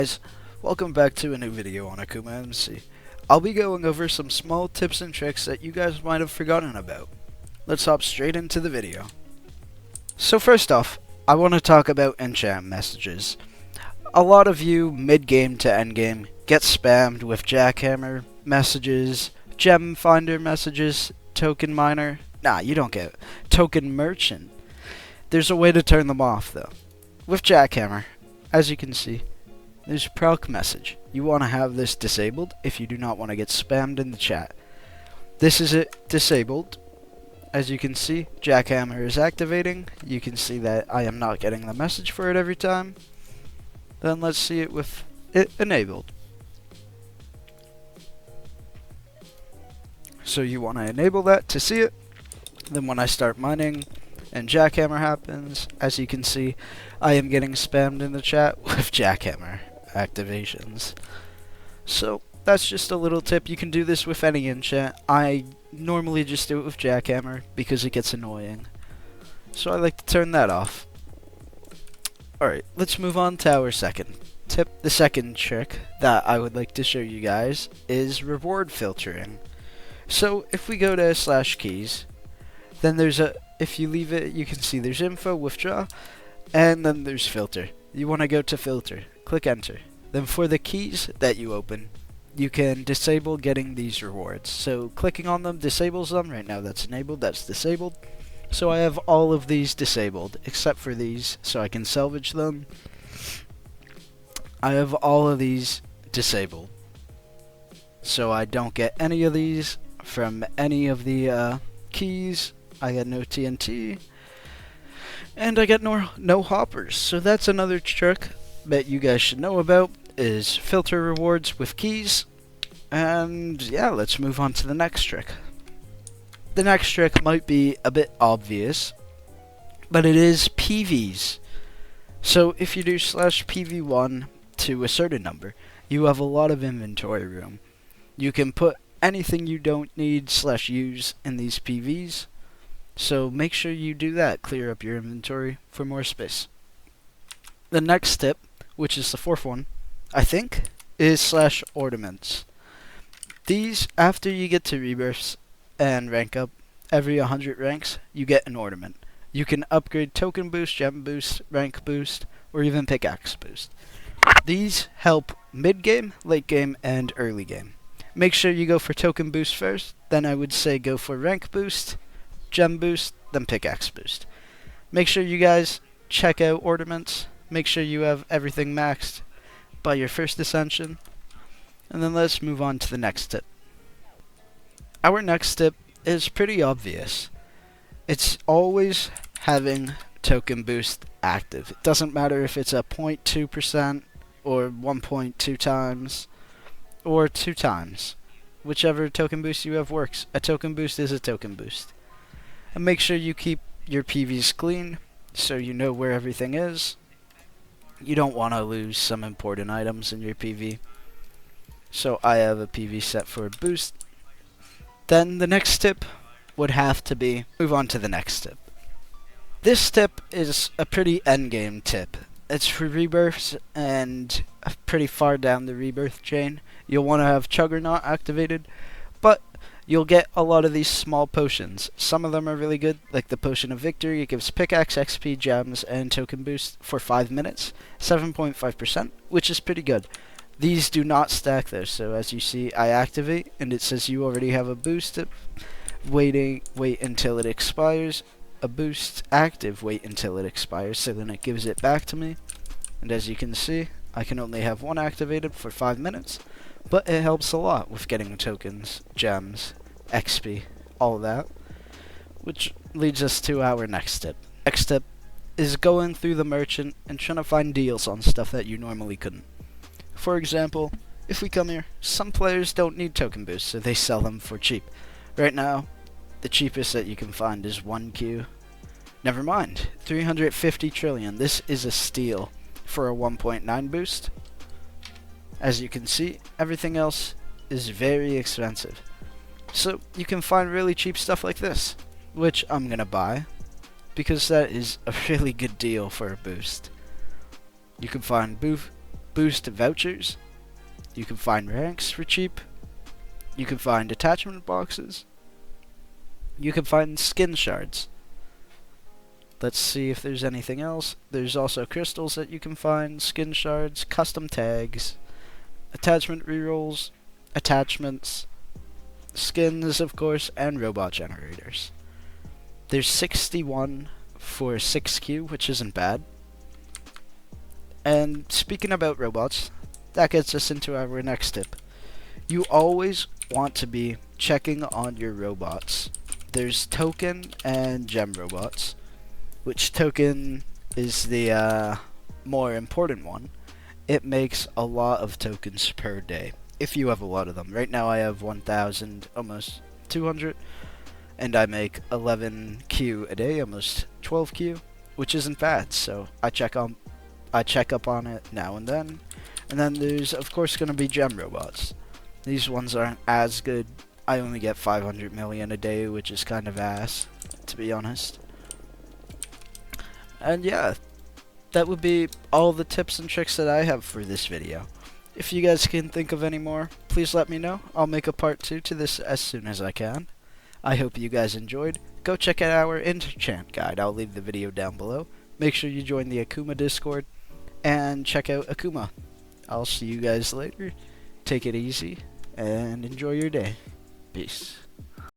Guys, welcome back to a new video on AkumaMC. I'll be going over some small tips and tricks that you guys might have forgotten about. Let's hop straight into the video. So first off, I want to talk about Enchant Messages. A lot of you, mid-game to end-game, get spammed with jackhammer messages, gem finder messages, token miner. Nah, you don't get it. Token merchant. There's a way to turn them off though. With jackhammer, as you can see, there's proc message. You want to have this disabled if you do not want to get spammed in the chat. This is it disabled. As you can see, jackhammer is activating. You can see that I am not getting the message for it every time. Then let's see it with it enabled. So you want to enable that to see it. Then when I start mining and jackhammer happens, as you can see, I am getting spammed in the chat with jackhammer activations. So that's just a little tip. You can do this with any enchant. I normally just do it with jackhammer because it gets annoying. So I like to turn that off. Alright, let's move on to our second tip. The second trick that I would like to show you guys is reward filtering. So if we go to /keys, then there's a, if you leave it, you can see there's info, withdraw, and then there's filter. You want to go to filter, click enter. Then for the keys that you open, you can disable getting these rewards. So clicking on them disables them. Right now that's enabled, that's disabled. So I have all of these disabled, except for these, so I can salvage them. I have all of these disabled, so I don't get any of these from any of the keys. I get no TNT, and I get no hoppers. So that's another trick that you guys should know about, is filter rewards with keys. And yeah, let's move on to the next trick. The next trick might be a bit obvious, but it is PVs. So if you do /PV1 to a certain number, you have a lot of inventory room. You can put anything you don't need /use in these PVs. So make sure you do that, clear up your inventory for more space. The next tip, which is the fourth one, I think, is /ornaments. These, after you get to Rebirths and rank up, every 100 ranks, you get an ornament. You can upgrade token boost, gem boost, rank boost, or even pickaxe boost. These help mid-game, late-game, and early game. Make sure you go for token boost first, then I would say go for rank boost, gem boost, then pickaxe boost. Make sure you guys check out ornaments. Make sure you have everything maxed by your first ascension. And then let's move on to the next tip. Our next tip is pretty obvious. It's always having token boost active. It doesn't matter if it's a 0.2% or 1.2 times or 2 times. Whichever token boost you have works. A token boost is a token boost. And make sure you keep your PVs clean so you know where everything is. You don't want to lose some important items in your PV. So I have a PV set for a boost. Then the next tip would have to be, move on to the next tip. This tip is a pretty endgame tip. It's for Rebirths and pretty far down the Rebirth chain. You'll want to have Juggernaut activated, but you'll get a lot of these small potions. Some of them are really good, like the Potion of Victory. It gives pickaxe, XP, gems, and token boost for 5 minutes, 7.5%, which is pretty good. These do not stack though, so as you see, I activate, and it says you already have a boost. Wait until it expires. A boost active, wait until it expires, so then it gives it back to me. And as you can see, I can only have one activated for 5 minutes, but it helps a lot with getting tokens, gems, XP, all that. Which leads us to our next tip. Next tip is going through the merchant and trying to find deals on stuff that you normally couldn't. For example, if we come here, some players don't need token boosts, so they sell them for cheap. Right now, the cheapest that you can find is 1Q. Never mind, 350 trillion. This is a steal for a 1.9 boost. As you can see, everything else is very expensive. So you can find really cheap stuff like this, which I'm gonna buy, because that is a really good deal for a boost. You can find boost vouchers. You can find ranks for cheap. You can find attachment boxes. You can find skin shards. Let's see if there's anything else. There's also crystals that you can find, skin shards, custom tags, attachment rerolls, attachments, skins, of course, and robot generators. There's 61 for 6Q, which isn't bad. And speaking about robots, that gets us into our next tip. You always want to be checking on your robots. There's token and gem robots, which token is the more important one. It makes a lot of tokens per day, if you have a lot of them. Right now I have 1,000, almost 200, and I make 11Q a day, almost 12Q, which isn't bad, so I check up on it now and then. And then there's, of course, going to be gem robots. These ones aren't as good. I only get 500 million a day, which is kind of ass, to be honest. And yeah, that would be all the tips and tricks that I have for this video. If you guys can think of any more, please let me know. I'll make a part 2 to this as soon as I can. I hope you guys enjoyed. Go check out our Enchant guide. I'll leave the video down below. Make sure you join the Akuma Discord and check out Akuma. I'll see you guys later. Take it easy and enjoy your day. Peace.